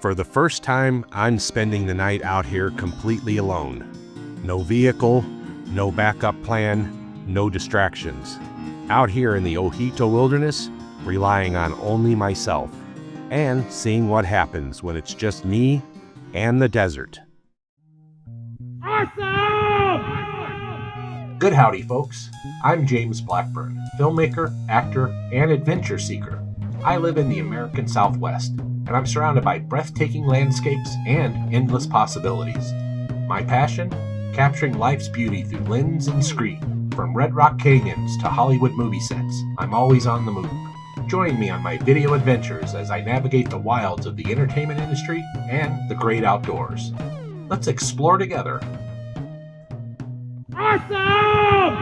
For the first time, I'm spending the night out here completely alone. No vehicle, no backup plan, no distractions. Out here in the Ojito Wilderness, relying on only myself, and seeing what happens when it's just me and the desert. Awesome! Good howdy, folks. I'm James Blackburn, filmmaker, actor, and adventure seeker. I live in the American Southwest, and I'm surrounded by breathtaking landscapes and endless possibilities. My passion? Capturing life's beauty through lens and screen. From Red Rock Canyons to Hollywood movie sets, I'm always on the move. Join me on my video adventures as I navigate the wilds of the entertainment industry and the great outdoors. Let's explore together. Awesome!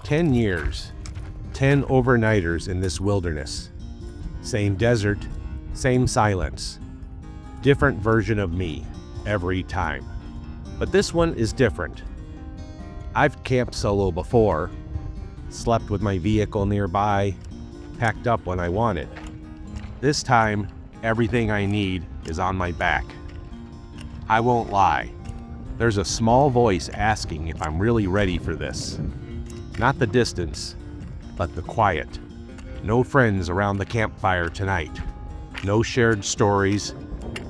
10 years, 10 overnighters in this wilderness. Same desert, same silence. Different version of me every time. But this one is different. I've camped solo before, slept with my vehicle nearby, packed up when I wanted. This time, everything I need is on my back. I won't lie. There's a small voice asking if I'm really ready for this. Not the distance, but the quiet. No friends around the campfire tonight. No shared stories,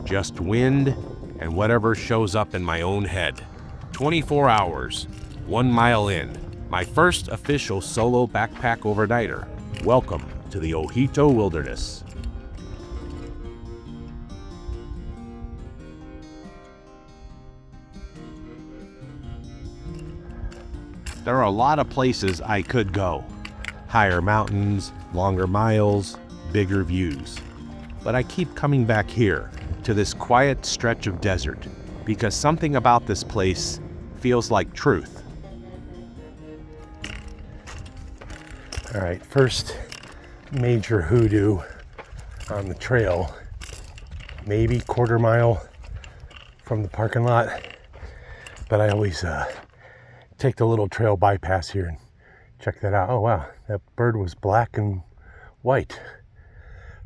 just wind and whatever shows up in my own head. 24 hours, 1 mile in. My first official solo backpack overnighter. Welcome to the Ojito Wilderness. There are a lot of places I could go. Higher mountains, longer miles, bigger views. But I keep coming back here, to this quiet stretch of desert, because something about this place feels like truth. All right, first major hoodoo on the trail, maybe quarter mile from the parking lot, but I always take the little trail bypass here and check that out. Oh wow, that bird was black and white.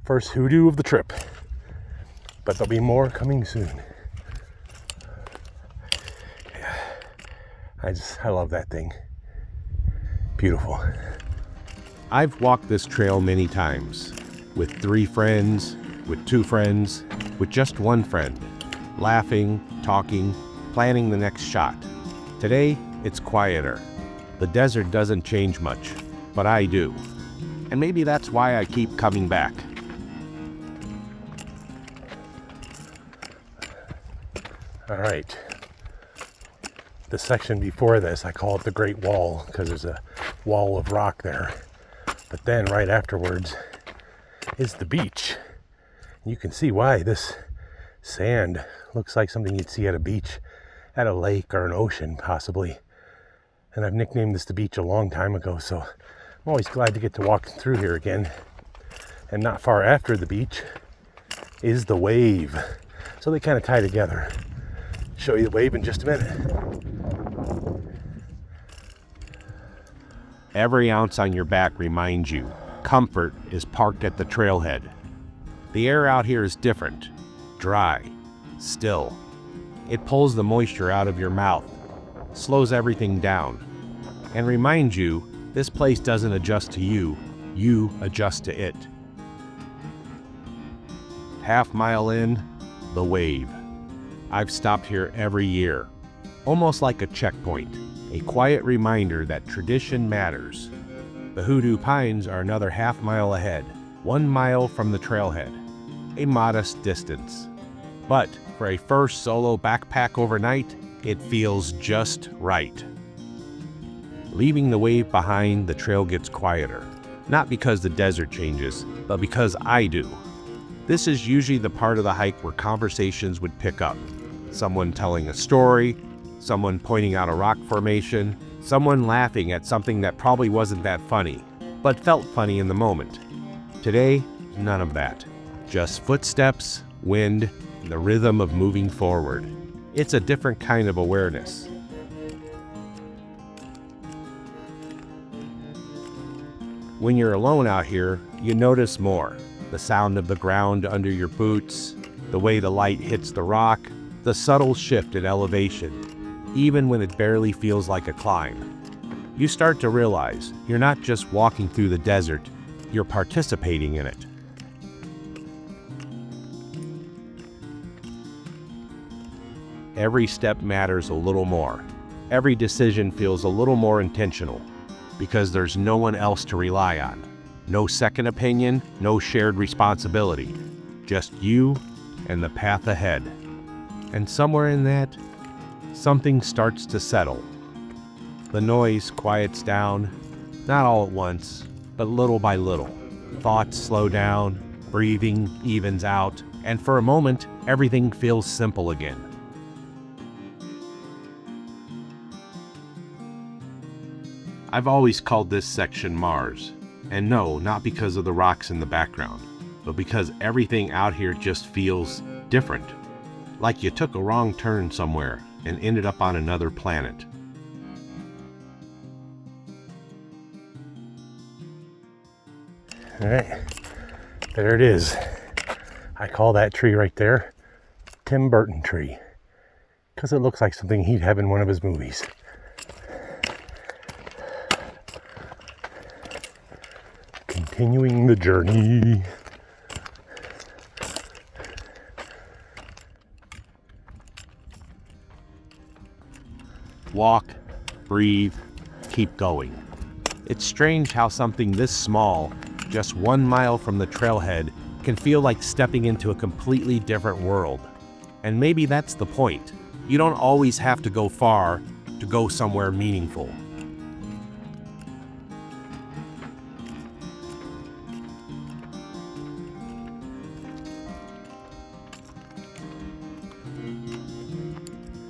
First hoodoo of the trip, but there'll be more coming soon. Yeah. I love that thing. Beautiful. I've walked this trail many times, with 3 friends, with 2 friends, with just 1 friend, laughing, talking, planning the next shot. Today, it's quieter. The desert doesn't change much, but I do. And maybe that's why I keep coming back. All right. The section before this, I call it the Great Wall because there's a wall of rock there. But then right afterwards is the beach. You can see why this sand looks like something you'd see at a beach, at a lake or an ocean possibly. And I've nicknamed this the beach a long time ago, so I'm always glad to get to walk through here again. And not far after the beach is the wave. So they kind of tie together. Show you the wave in just a minute. Every ounce on your back reminds you, comfort is parked at the trailhead. The air out here is different, dry, still. It pulls the moisture out of your mouth, slows everything down, and reminds you this place doesn't adjust to you, you adjust to it. Half mile in, the wave. I've stopped here every year, almost like a checkpoint, a quiet reminder that tradition matters. The Hoodoo Pines are another half mile ahead, 1 mile from the trailhead, a modest distance. But for a first solo backpack overnight, it feels just right. Leaving the wave behind, the trail gets quieter. Not because the desert changes, but because I do. This is usually the part of the hike where conversations would pick up. Someone telling a story, someone pointing out a rock formation, someone laughing at something that probably wasn't that funny, but felt funny in the moment. Today, none of that. Just footsteps, wind, and the rhythm of moving forward. It's a different kind of awareness. When you're alone out here, you notice more. The sound of the ground under your boots, the way the light hits the rock, the subtle shift in elevation, even when it barely feels like a climb. You start to realize you're not just walking through the desert, you're participating in it. Every step matters a little more. Every decision feels a little more intentional, because there's no one else to rely on. No second opinion, no shared responsibility. Just you and the path ahead. And somewhere in that, something starts to settle. The noise quiets down, not all at once, but little by little. Thoughts slow down, breathing evens out, and for a moment, everything feels simple again. I've always called this section Mars, and no, not because of the rocks in the background, but because everything out here just feels different, like you took a wrong turn somewhere and ended up on another planet. All right, there it is. I call that tree right there Tim Burton tree, because it looks like something he'd have in one of his movies. Continuing the journey. Walk, breathe, keep going. It's strange how something this small, just 1 mile from the trailhead, can feel like stepping into a completely different world. And maybe that's the point. You don't always have to go far to go somewhere meaningful.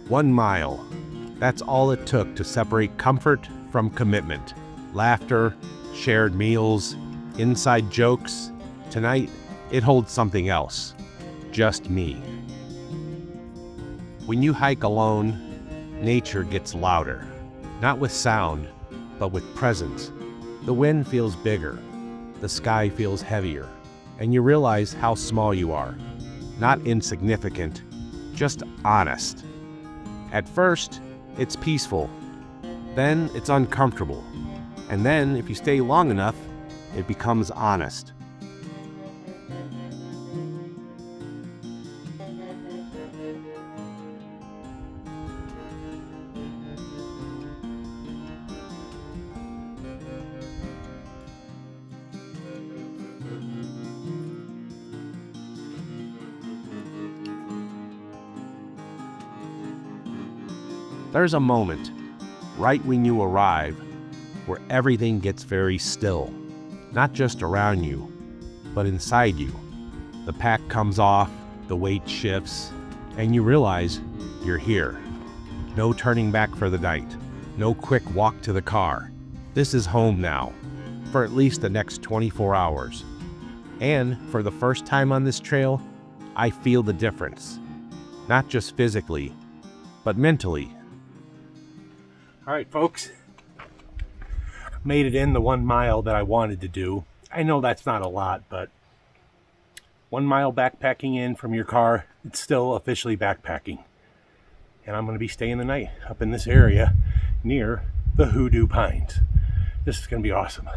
One mile. That's all it took to separate comfort from commitment. Laughter, shared meals, inside jokes. Tonight, it holds something else. Just me. When you hike alone, nature gets louder. Not with sound, but with presence. The wind feels bigger. The sky feels heavier. And you realize how small you are. Not insignificant, just honest. At first, it's peaceful. Then it's uncomfortable. And then, if you stay long enough, it becomes honest. There's a moment, right when you arrive, where everything gets very still. Not just around you, but inside you. The pack comes off, the weight shifts, and you realize you're here. No turning back for the night. No quick walk to the car. This is home now, for at least the next 24 hours. And for the first time on this trail, I feel the difference. Not just physically, but mentally. All right, folks. Made it in the 1 mile that I wanted to do. I know that's not a lot, but 1 mile backpacking in from your car, it's still officially backpacking. And I'm going to be staying the night up in this area near the Hoodoo Pines. This is going to be awesome.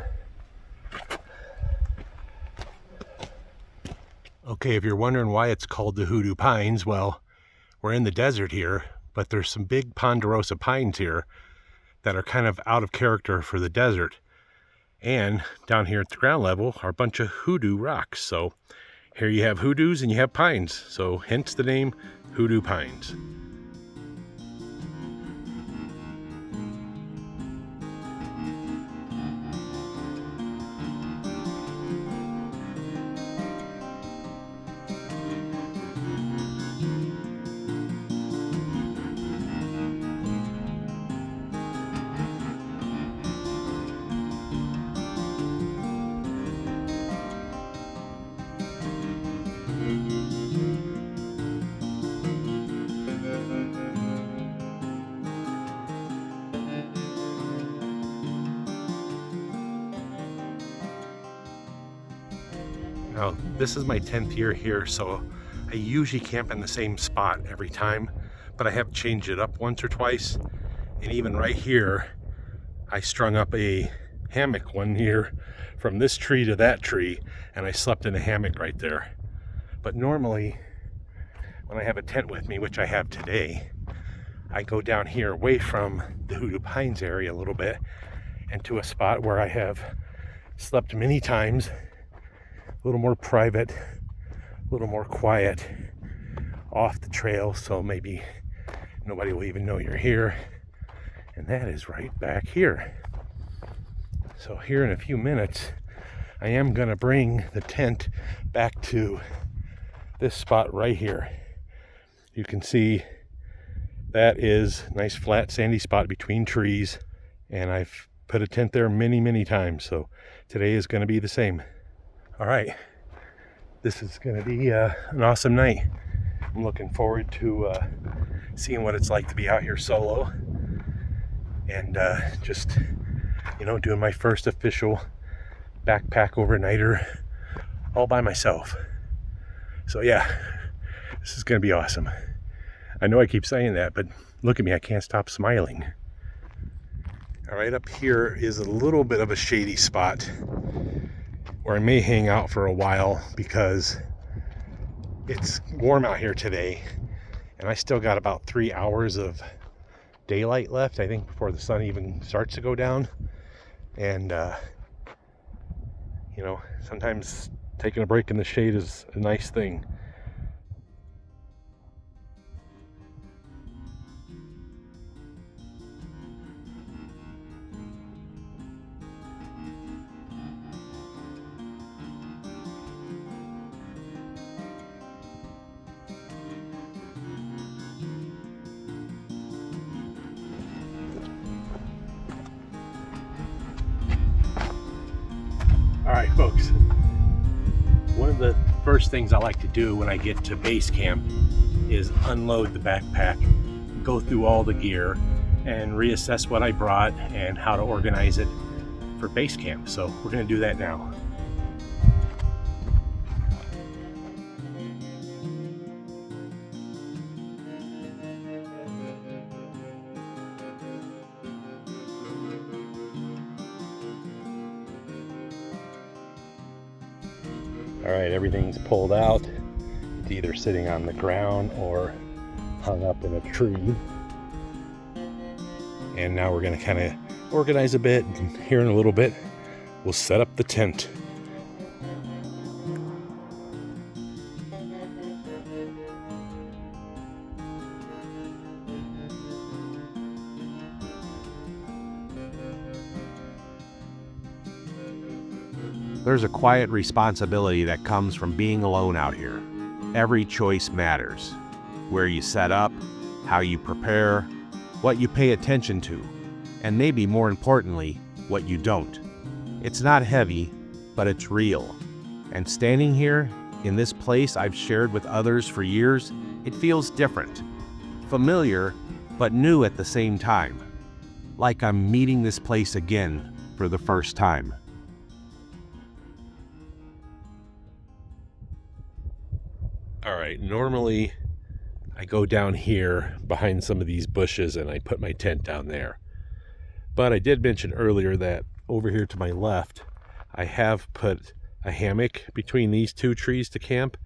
Okay, if you're wondering why it's called the Hoodoo Pines, well, we're in the desert here, but there's some big ponderosa pines here that are kind of out of character for the desert. And down here at the ground level are a bunch of hoodoo rocks. So here you have hoodoos and you have pines. So hence the name Hoodoo Pines. Now, this is my 10th year here, so I usually camp in the same spot every time, but I have changed it up once or twice. And even right here, I strung up a hammock one year from this tree to that tree, and I slept in a hammock right there. But normally, when I have a tent with me, which I have today, I go down here away from the Hoodoo Pines area a little bit and to a spot where I have slept many times, a little more private, a little more quiet, off the trail, so maybe nobody will even know you're here. And that is right back here. So here in a few minutes, I am gonna bring the tent back to this spot right here. You can see that is a nice flat sandy spot between trees, and I've put a tent there many, many times, so today is gonna be the same. All right, this is gonna be an awesome night. I'm looking forward to seeing what it's like to be out here solo and just, you know, doing my first official backpack overnighter all by myself. So yeah, this is gonna be awesome. I know I keep saying that, but look at me, I can't stop smiling. All right, up here is a little bit of a shady spot where I may hang out for a while because it's warm out here today, and I still got about 3 hours of daylight left, I think, before the sun even starts to go down. And you know, sometimes taking a break in the shade is a nice thing. All right, folks, one of the first things I like to do when I get to base camp is unload the backpack, go through all the gear, and reassess what I brought and how to organize it for base camp. So we're gonna do that now. All right, everything's pulled out. It's either sitting on the ground or hung up in a tree. And now we're gonna kind of organize a bit, and here in a little bit, we'll set up the tent. There's a quiet responsibility that comes from being alone out here. Every choice matters. Where you set up, how you prepare, what you pay attention to, and maybe more importantly, what you don't. It's not heavy, but it's real. And standing here, in this place I've shared with others for years, it feels different. Familiar, but new at the same time. Like I'm meeting this place again for the first time. All right, normally I go down here behind some of these bushes and I put my tent down there. But I did mention earlier that over here to my left, I have put a hammock between these two trees to camp.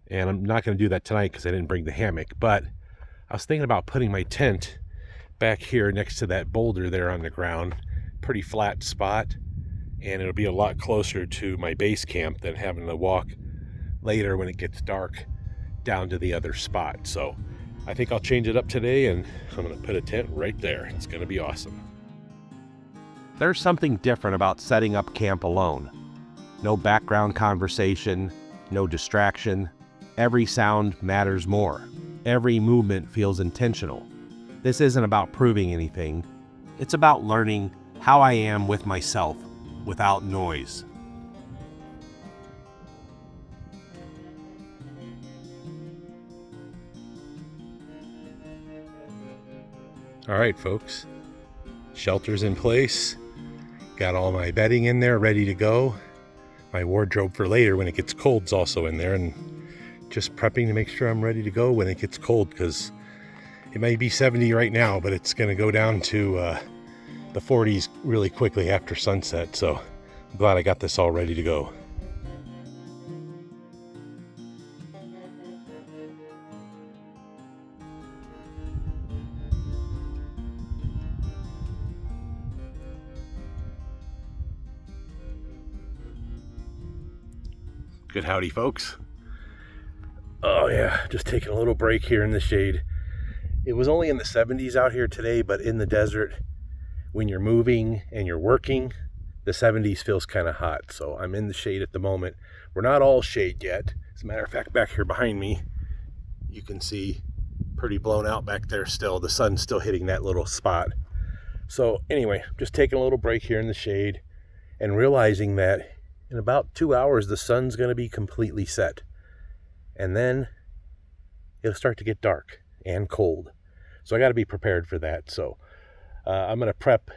And I'm not going to do that tonight because I didn't bring the hammock. But I was thinking about putting my tent back here next to that boulder there on the ground. Pretty flat spot. And it'll be a lot closer to my base camp than having to walk later when it gets dark down to the other spot. So I think I'll change it up today, and I'm going to put a tent right there. It's going to be awesome. There's something different about setting up camp alone. No background conversation, no distraction. Every sound matters more. Every movement feels intentional. This isn't about proving anything. It's about learning how I am with myself without noise. All right, folks, shelter's in place. Got all my bedding in there ready to go. my wardrobe for later when it gets cold is also in there, and just prepping to make sure I'm ready to go when it gets cold, because it may be 70 right now, but it's going to go down to the 40s really quickly after sunset. So I'm glad I got this all ready to go. Good howdy, folks. Oh yeah, just taking a little break here in the shade. It was only in the 70s out here today, but in the desert, when you're moving and you're working, the 70s feels kind of hot. So I'm in the shade at the moment. We're not all shade yet. As a matter of fact, back here behind me, you can see pretty blown out back there still. The sun's still hitting that little spot. So anyway, just taking a little break here in the shade and realizing that in about 2 hours, the sun's going to be completely set. And then it'll start to get dark and cold. So I got to be prepared for that. So I'm going to prep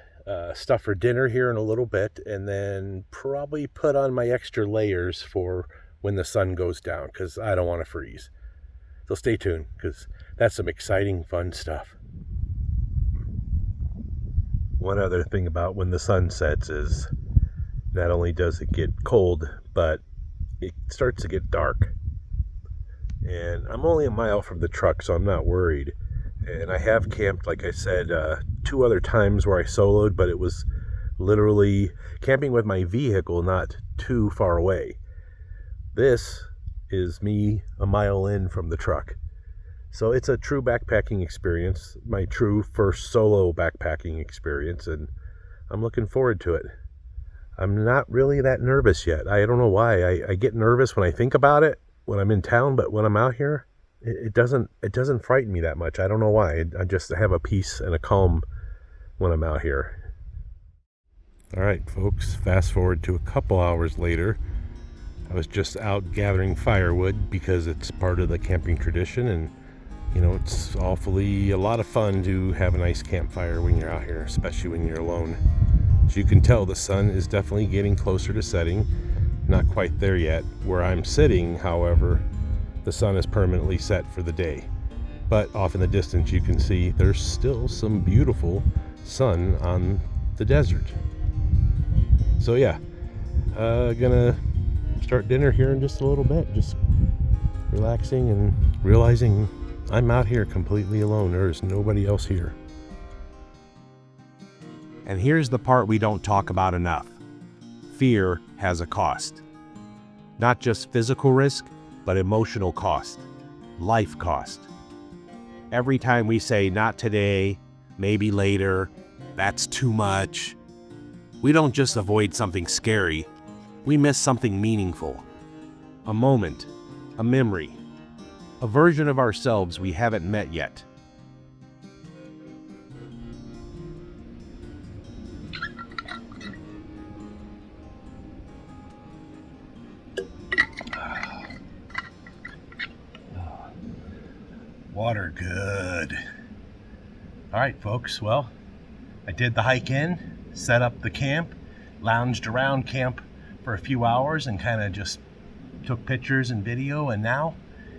stuff for dinner here in a little bit, and then probably put on my extra layers for when the sun goes down, because I don't want to freeze. So stay tuned, because that's some exciting, fun stuff. One other thing about when the sun sets is not only does it get cold, but it starts to get dark. And I'm only a mile from the truck, so I'm not worried. And I have camped, like I said, 2 other times where I soloed, but it was literally camping with my vehicle not too far away. This is me a mile in from the truck. So it's a true backpacking experience, my true first solo backpacking experience, and I'm looking forward to it. I'm not really that nervous yet. I don't know why. I get nervous when I think about it when I'm in town, but when I'm out here, it doesn't frighten me that much. I don't know why. I just have a peace and a calm when I'm out here. All right, folks, fast forward to a couple hours later. I was just out gathering firewood because it's part of the camping tradition, and you know, it's awfully a lot of fun to have a nice campfire when you're out here, especially when you're alone. As you can tell, the sun is definitely getting closer to setting. Not quite there yet. Where I'm sitting, however, the sun is permanently set for the day. But off in the distance, you can see there's still some beautiful sun on the desert. So yeah, gonna start dinner here in just a little bit. Just relaxing and realizing I'm out here completely alone. There's nobody else here. And here's the part we don't talk about enough. Fear has a cost. Not just physical risk, but emotional cost, life cost. Every time we say, not today, maybe later, that's too much, we don't just avoid something scary, we miss something meaningful. A moment, a memory, a version of ourselves we haven't met yet. Water good. All right, folks. Well, I did the hike in, set up the camp, lounged around camp for a few hours, and kind of just took pictures and video. And now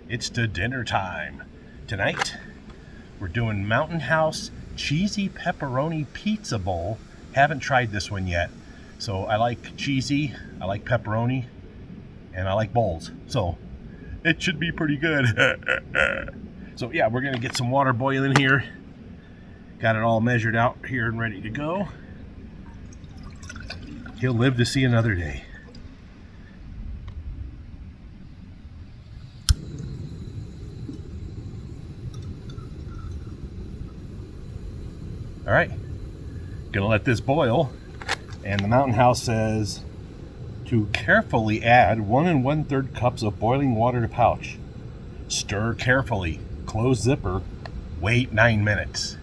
it's the dinner time. Tonight, we're doing Mountain House cheesy pepperoni pizza bowl. Haven't tried this one yet. So I like cheesy, I like pepperoni, and I like bowls. So it should be pretty good. So yeah, we're gonna get some water boiling here. Got it all measured out here and ready to go. He'll live to see another day. All right, gonna let this boil. And the Mountain House says to carefully add 1 1/3 cups of boiling water to pouch. Stir carefully. Close zipper, wait 9 minutes.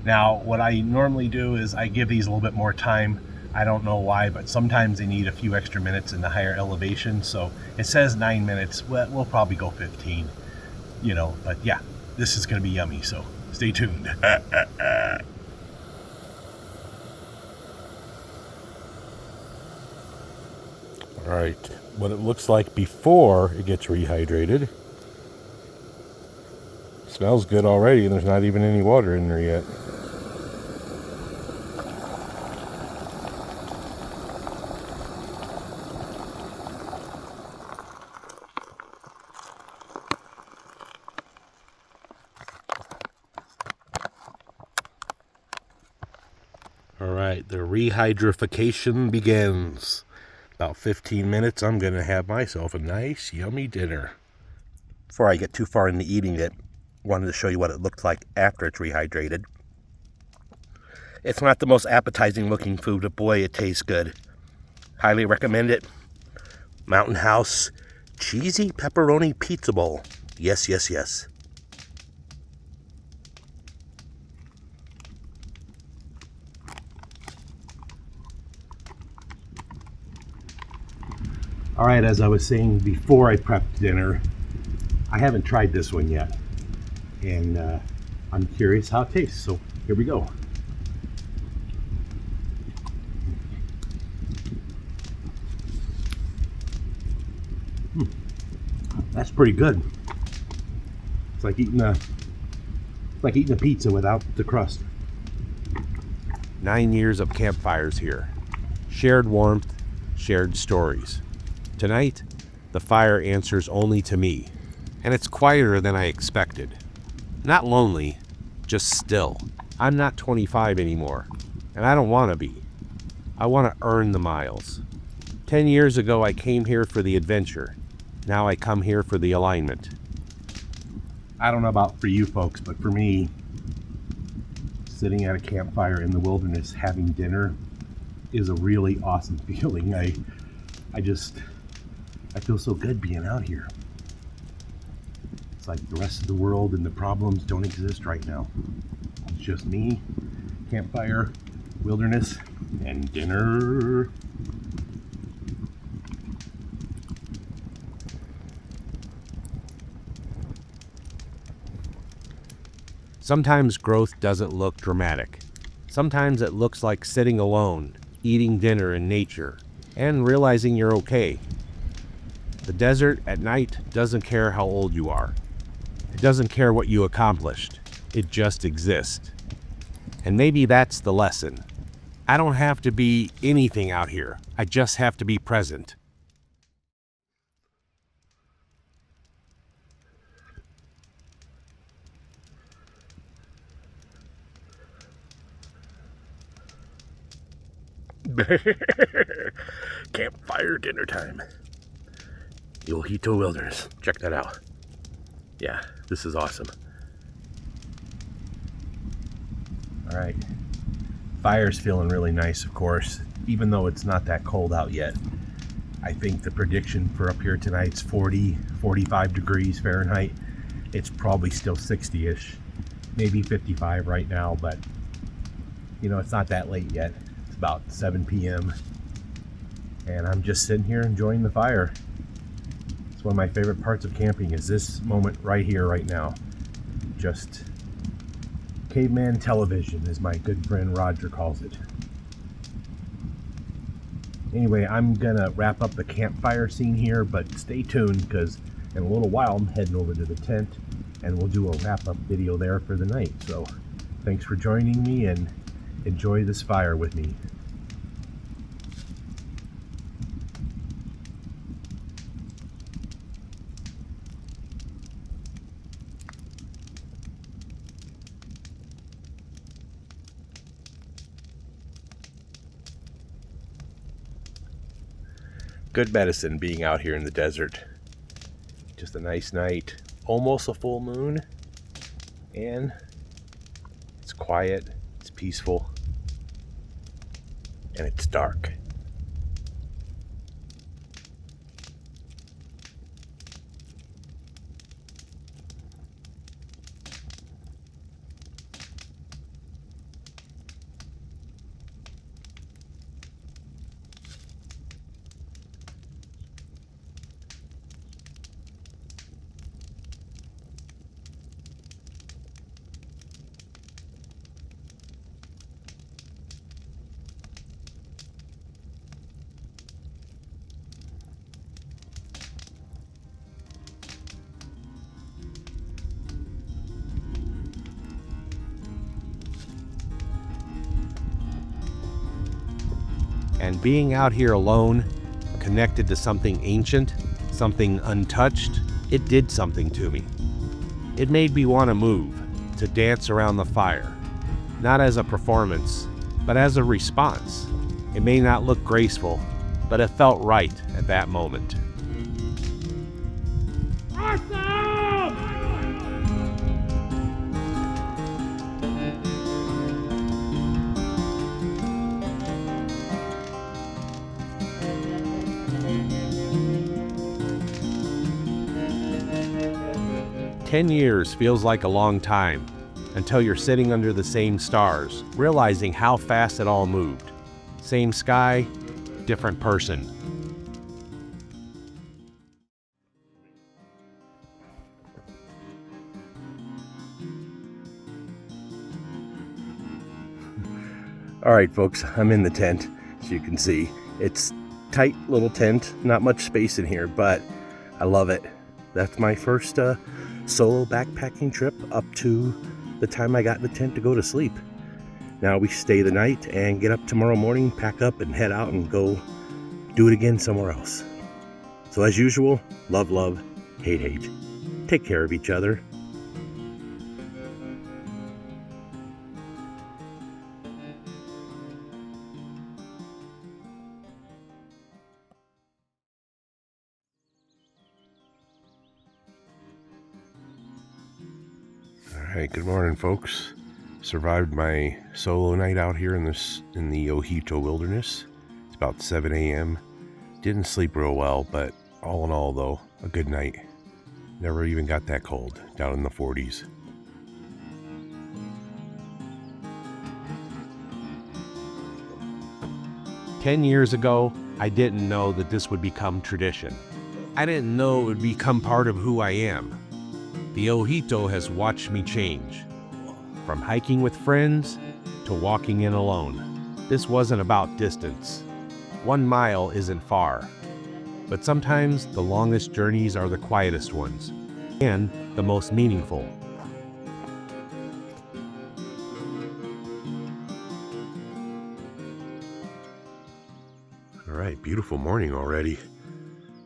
Now, what I normally do is I give these a little bit more time. I don't know why, but sometimes they need a few extra minutes in the higher elevation. So it says 9 minutes. Well, we'll probably go 15, you know, but yeah, this is going to be yummy. So stay tuned. All All right, what it looks like before it gets rehydrated. Smells good already, and there's not even any water in there yet. All right, the rehydrification begins. About 15 minutes, I'm going to have myself a nice, yummy dinner. Before I get too far into eating it, I wanted to show you what it looked like after it's rehydrated. It's not the most appetizing looking food, but boy, it tastes good. Highly recommend it. Mountain House Cheesy Pepperoni Pizza Bowl. Yes, yes, yes. All right, as I was saying before I prepped dinner, I haven't tried this one yet. And I'm curious how it tastes. So here we go. That's pretty good. It's like eating a pizza without the crust. 9 years of campfires here. Shared warmth, shared stories. Tonight, the fire answers only to me. And it's quieter than I expected. Not lonely, just still. I'm not 25 anymore, and I don't want to be. I want to earn the miles. 10 years ago, I came here for the adventure. Now I come here for the alignment. I don't know about for you folks, but for me, sitting at a campfire in the wilderness having dinner is a really awesome feeling. I feel so good being out here. It's like the rest of the world and the problems don't exist right now. It's just me, campfire, wilderness, and dinner. Sometimes growth doesn't look dramatic. Sometimes it looks like sitting alone, eating dinner in nature, and realizing you're okay. The desert at night doesn't care how old you are. It doesn't care what you accomplished. It just exists. And maybe that's the lesson. I don't have to be anything out here. I just have to be present. Campfire dinner time. The Ojito Wilderness. Check that out. Yeah, this is awesome. All right. Fire's feeling really nice, of course, even though it's not that cold out yet. I think the prediction for up here tonight's 40, 45 degrees Fahrenheit. It's probably still 60-ish, maybe 55 right now, but you know, it's not that late yet. It's about 7 p.m. and I'm just sitting here enjoying the fire. It's one of my favorite parts of camping is this moment right here, right now. Just caveman television, as my good friend Roger calls it. Anyway, I'm gonna wrap up the campfire scene here, but stay tuned because in a little while I'm heading over to the tent and we'll do a wrap-up video there for the night. So thanks for joining me and enjoy this fire with me. Good medicine being out here in the desert. Just a nice night, almost a full moon, and it's quiet, it's peaceful, and it's dark. And being out here alone, connected to something ancient, something untouched, it did something to me. It made me want to move, to dance around the fire. Not as a performance, but as a response. It may not look graceful, but it felt right at that moment. Awesome! 10 years feels like a long time, until you're sitting under the same stars, realizing how fast it all moved. Same sky, different person. All right, folks, I'm in the tent, as you can see. It's tight little tent, not much space in here, but I love it. That's my first solo backpacking trip up to the time I got in the tent to go to sleep. Now we stay the night and get up tomorrow morning, pack up and head out and go do it again somewhere else. So as usual, love, love, hate, hate. Take care of each other. Alright, good morning, folks. Survived my solo night out here in the Ojito Wilderness. It's about 7 a.m. Didn't sleep real well, but all in all, though, a good night. Never even got that cold, down in the 40s. "10 years ago, I didn't know that this would become tradition. I didn't know it would become part of who I am. The Ojito has watched me change. From hiking with friends to walking in alone. This wasn't about distance. 1 mile isn't far. But sometimes the longest journeys are the quietest ones, and the most meaningful. All right, beautiful morning already.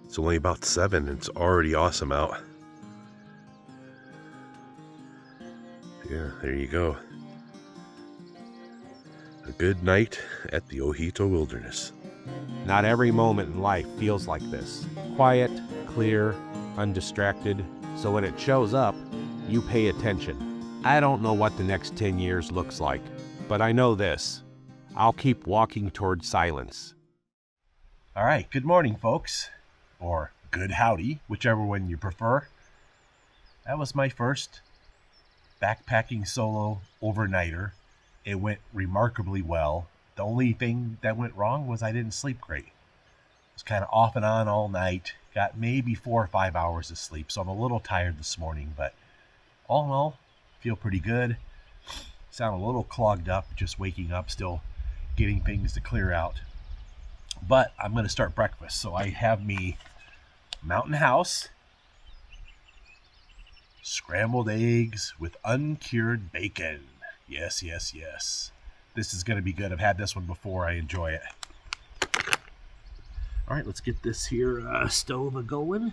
It's only about 7 and it's already awesome out. Yeah, there you go. A good night at the Ojito Wilderness. Not every moment in life feels like this. Quiet, clear, undistracted. So when it shows up, you pay attention. I don't know what the next 10 years looks like, but I know this. I'll keep walking toward silence. All right, good morning, folks. Or good howdy, whichever one you prefer. That was my first backpacking solo overnighter. It went remarkably well. The only thing that went wrong was I didn't sleep great. It was kind of off and on all night. Got maybe 4 or 5 hours of sleep, so I'm a little tired this morning, but all in all, feel pretty good. Sound a little clogged up, just waking up, still getting things to clear out. But I'm going to start breakfast. So I have me Mountain House, scrambled eggs with uncured bacon. Yes, yes, yes. This is going to be good. I've had this one before. I enjoy it. All right, let's get this here stove a-going.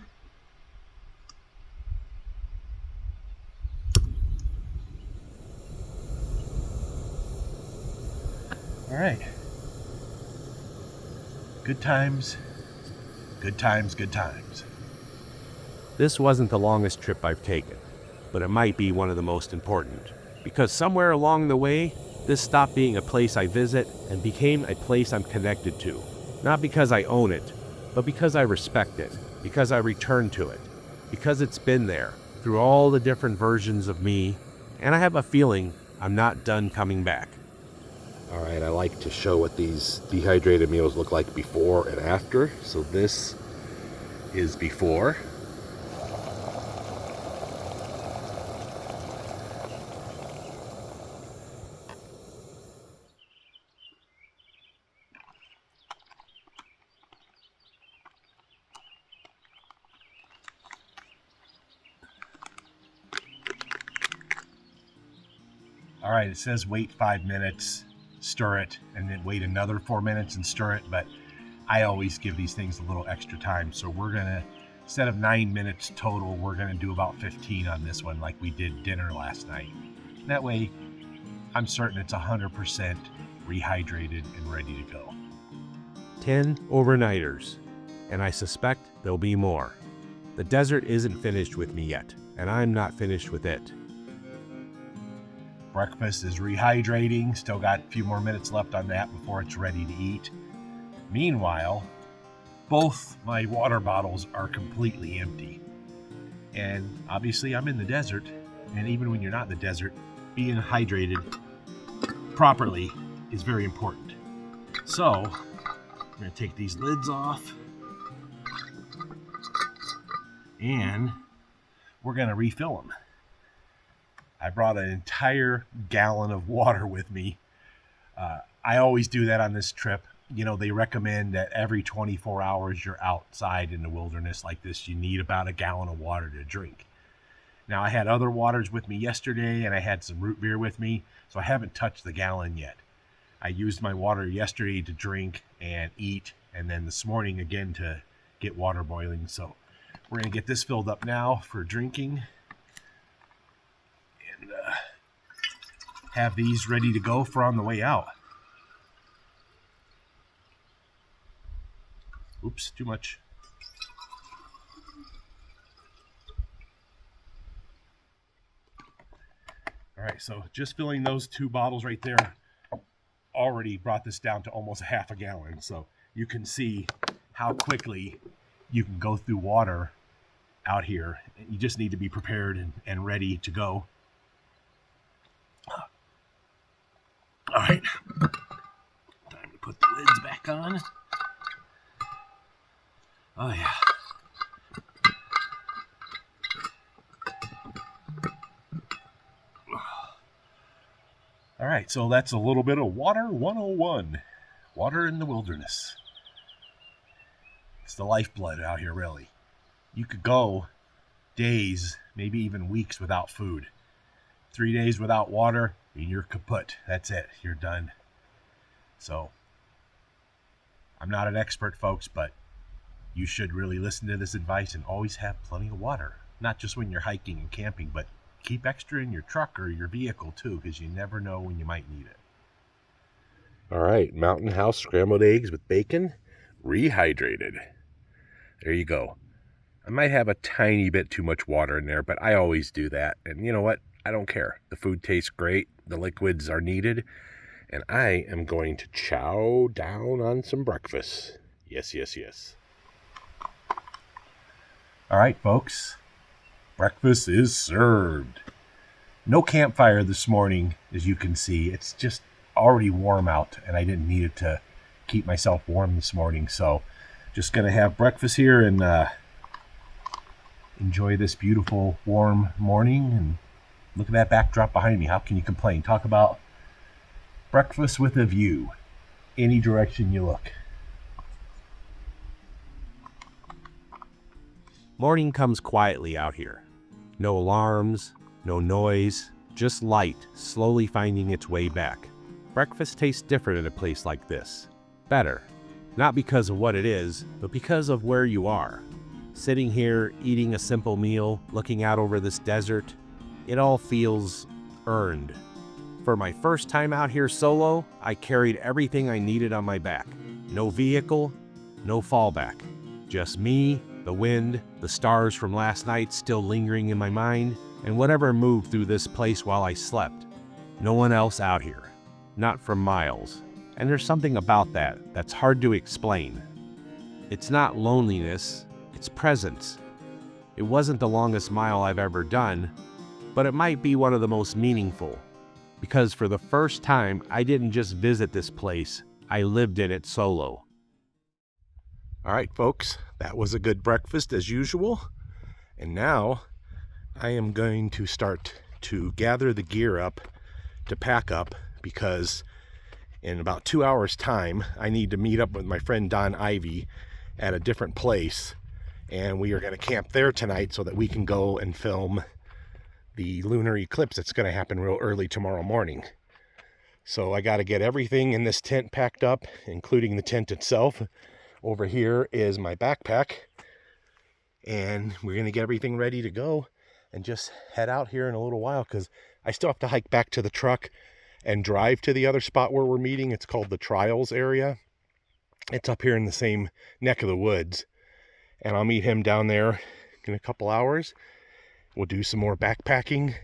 All right. Good times, good times, good times. This wasn't the longest trip I've taken, but it might be one of the most important. Because somewhere along the way, this stopped being a place I visit and became a place I'm connected to. Not because I own it, but because I respect it, because I return to it, because it's been there through all the different versions of me, and I have a feeling I'm not done coming back. All right, I like to show what these dehydrated meals look like before and after. So this is before. All right, it says wait 5 minutes. stir it, and then wait another 4 minutes and stir it. But I always give these things a little extra time. So we're gonna, instead of 9 minutes total, we're gonna do about 15 on this one, like we did dinner last night. That way, I'm certain it's 100% rehydrated and ready to go. 10 overnighters, and I suspect there'll be more. The desert isn't finished with me yet, and I'm not finished with it. Breakfast is rehydrating, still got a few more minutes left on that before it's ready to eat. Meanwhile, both my water bottles are completely empty. And obviously I'm in the desert, and even when you're not in the desert, being hydrated properly is very important. So, I'm going to take these lids off, and we're going to refill them. I brought an entire gallon of water with me. I always do that on this trip. You know, they recommend that every 24 hours you're outside in the wilderness like this, you need about a gallon of water to drink. Now, I had other waters with me yesterday, and I had some root beer with me, so I haven't touched the gallon yet. I used my water yesterday to drink and eat, and then this morning again to get water boiling. So we're going to get this filled up now for drinking, and have these ready to go for on the way out. Oops, too much. All right, so just filling those 2 bottles right there already brought this down to almost half a gallon. So you can see how quickly you can go through water out here. You just need to be prepared and ready to go. All right, time to put the lids back on. Oh yeah. All right, so that's a little bit of Water 101. Water in the wilderness. It's the lifeblood out here, really. You could go days, maybe even weeks without food. 3 days without water, and you're kaput. That's it. You're done. So, I'm not an expert, folks, but you should really listen to this advice and always have plenty of water. Not just when you're hiking and camping, but keep extra in your truck or your vehicle too, because you never know when you might need it. All right, Mountain House scrambled eggs with bacon, rehydrated. There you go. I might have a tiny bit too much water in there, but I always do that. And you know what? I don't care. The food tastes great. The liquids are needed. And I am going to chow down on some breakfast. Yes, yes, yes. All right, folks. Breakfast is served. No campfire this morning, as you can see. It's just already warm out, and I didn't need it to keep myself warm this morning. So just going to have breakfast here and enjoy this beautiful warm morning. And look at that backdrop behind me. How can you complain? Talk about breakfast with a view. Any direction you look. Morning comes quietly out here. No alarms, no noise, just light slowly finding its way back. Breakfast tastes different in a place like this. Better. Not because of what it is, but because of where you are. Sitting here, eating a simple meal, looking out over this desert, it all feels earned. For my first time out here solo, I carried everything I needed on my back. No vehicle, no fallback. Just me, the wind, the stars from last night still lingering in my mind, and whatever moved through this place while I slept. No one else out here. Not for miles. And there's something about that that's hard to explain. It's not loneliness, it's presence. It wasn't the longest mile I've ever done, but it might be one of the most meaningful. Because for the first time, I didn't just visit this place, I lived in it solo. All right, folks, that was a good breakfast as usual. And now I am going to start to gather the gear up to pack up, because in about 2 hours time, I need to meet up with my friend Don Ivy at a different place. And we are going to camp there tonight so that we can go and film the lunar eclipse that's going to happen real early tomorrow morning. So I got to get everything in this tent packed up, including the tent itself. Over here is my backpack. And we're going to get everything ready to go and just head out here in a little while, because I still have to hike back to the truck and drive to the other spot where we're meeting. It's called the Trials area. It's up here in the same neck of the woods. And I'll meet him down there in a couple hours. We'll do some more backpacking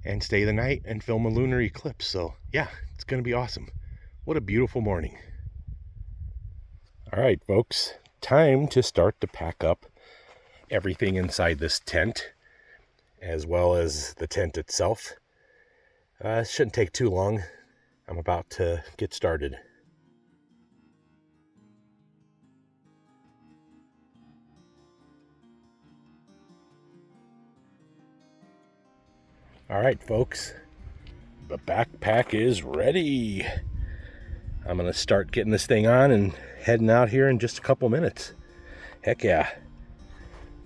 and stay the night and film a lunar eclipse. So yeah, it's going to be awesome. What a beautiful morning. All right, folks, time to start to pack up everything inside this tent, as well as the tent itself. It shouldn't take too long. I'm about to get started. All right, folks, the backpack is ready. I'm gonna start getting this thing on and heading out here in just a couple minutes. Heck yeah.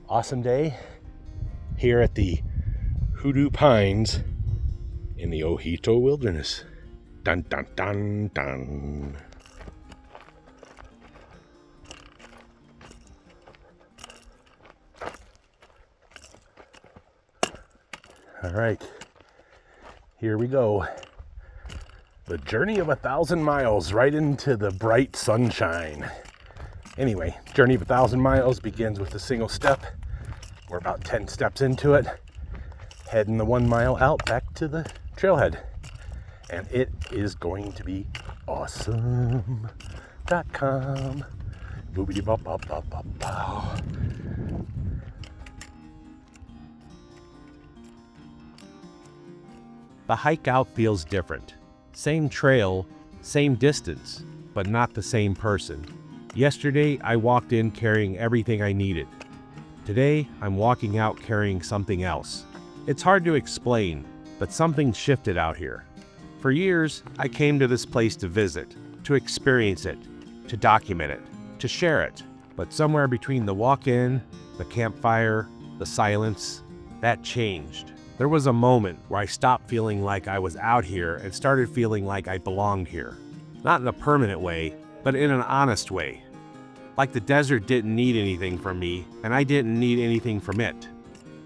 Awesome day here at the Hoodoo Pines in the Ojito Wilderness. Dun dun dun dun. All right, here we go. The journey of 1,000 miles right into the bright sunshine. Anyway, journey of 1,000 miles begins with a single step. We're about 10 steps into it, heading the 1 mile out back to the trailhead. And it is going to be awesome.com. Boobity bop bop bop bop bow. The hike out feels different. Same trail, same distance, but not the same person. Yesterday, I walked in carrying everything I needed. Today, I'm walking out carrying something else. It's hard to explain, but something shifted out here. For years, I came to this place to visit, to experience it, to document it, to share it. But somewhere between the walk-in, the campfire, the silence, that changed. There was a moment where I stopped feeling like I was out here and started feeling like I belonged here. Not in a permanent way, but in an honest way. Like the desert didn't need anything from me, and I didn't need anything from it.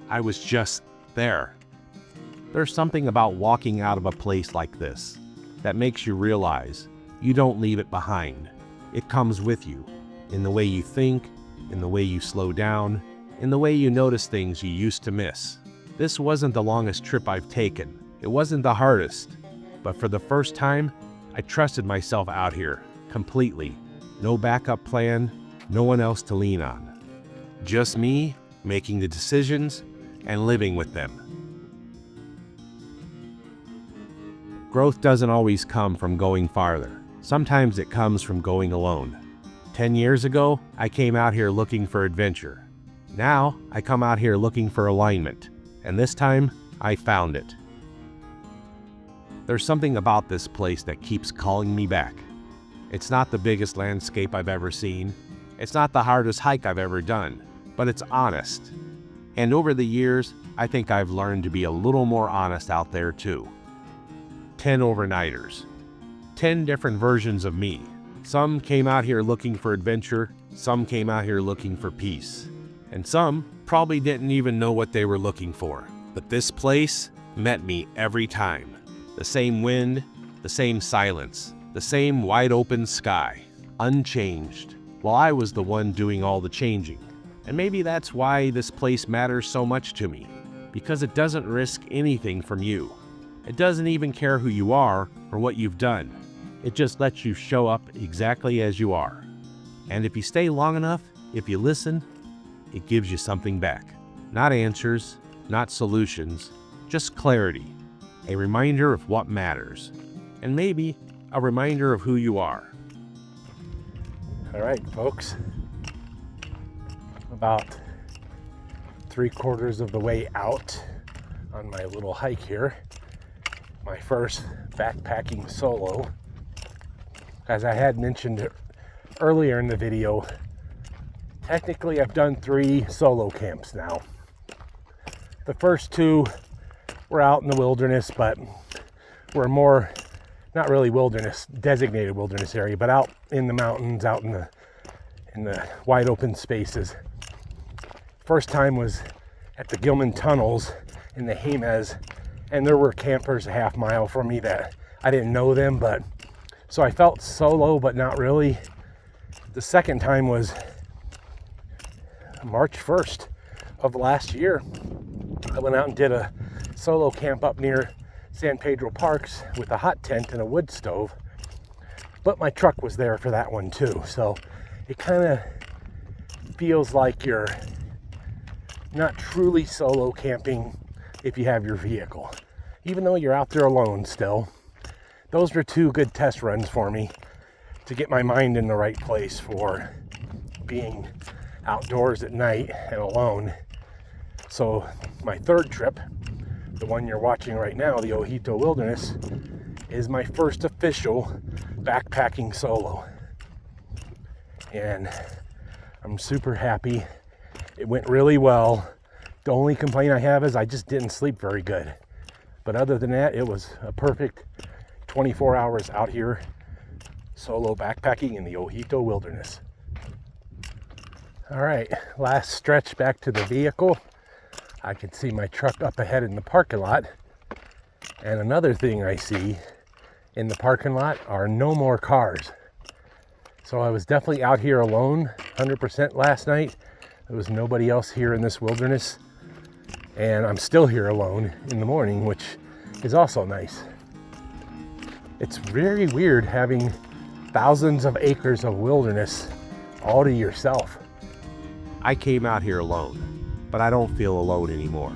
I was just there. There's something about walking out of a place like this that makes you realize you don't leave it behind. It comes with you, in the way you think, in the way you slow down, in the way you notice things you used to miss. This wasn't the longest trip I've taken. It wasn't the hardest. But for the first time, I trusted myself out here, completely. No backup plan, no one else to lean on. Just me, making the decisions, and living with them. Growth doesn't always come from going farther. Sometimes it comes from going alone. 10 years ago, I came out here looking for adventure. Now, I come out here looking for alignment. And this time, I found it. There's something about this place that keeps calling me back. It's not the biggest landscape I've ever seen. It's not the hardest hike I've ever done, but it's honest. And over the years, I think I've learned to be a little more honest out there too. 10 overnighters. 10 different versions of me. Some came out here looking for adventure, some came out here looking for peace. And some probably didn't even know what they were looking for. But this place met me every time. The same wind, the same silence, the same wide open sky, unchanged, while I was the one doing all the changing. And maybe that's why this place matters so much to me, because it doesn't risk anything from you. It doesn't even care who you are or what you've done. It just lets you show up exactly as you are. And if you stay long enough, if you listen, it gives you something back. Not answers, not solutions, just clarity. A reminder of what matters. And maybe a reminder of who you are. All right, folks. About 3/4 of the way out on my little hike here. My first backpacking solo. As I had mentioned earlier in the video, technically I've done 3 solo camps now. The first 2 were out in the wilderness, but were more not really wilderness, designated wilderness area, but out in the mountains, out in the wide open spaces. First time was at the Gilman Tunnels in the Jemez, and there were campers a half mile from me that I didn't know them, but so I felt solo, but not really. The second time was March 1st of last year. I went out and did a solo camp up near San Pedro Parks with a hot tent and a wood stove, but my truck was there for that one too, so it kind of feels like you're not truly solo camping if you have your vehicle, even though you're out there alone still. Those were two good test runs for me to get my mind in the right place for being outdoors at night and alone. So my third trip, the one you're watching right now, the Ojito Wilderness, is my first official backpacking solo. And I'm super happy. It went really well. The only complaint I have is I just didn't sleep very good. But other than that, it was a perfect 24 hours out here solo backpacking in the Ojito Wilderness. All right, last stretch back to the vehicle. I can see my truck up ahead in the parking lot. And another thing I see in the parking lot are no more cars. So I was definitely out here alone 100% last night. There was nobody else here in this wilderness. And I'm still here alone in the morning, which is also nice. It's very weird having thousands of acres of wilderness all to yourself. I came out here alone, but I don't feel alone anymore.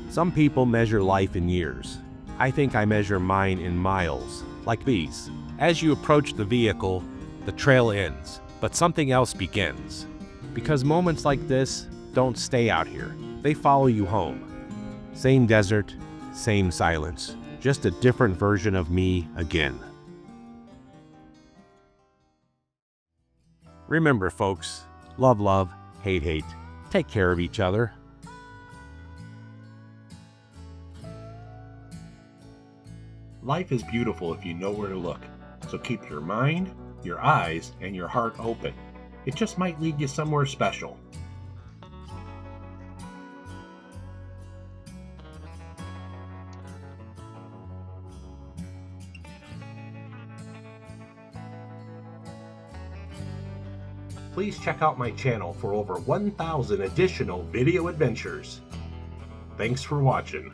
Some people measure life in years. I think I measure mine in miles, like these. As you approach the vehicle, the trail ends, but something else begins. Because moments like this don't stay out here. They follow you home. Same desert, same silence, just a different version of me again. Remember, folks, love, love, hate, hate. Take care of each other. Life is beautiful if you know where to look. So keep your mind, your eyes, and your heart open. It just might lead you somewhere special. Please check out my channel for over 1,000 additional video adventures. Thanks for watching.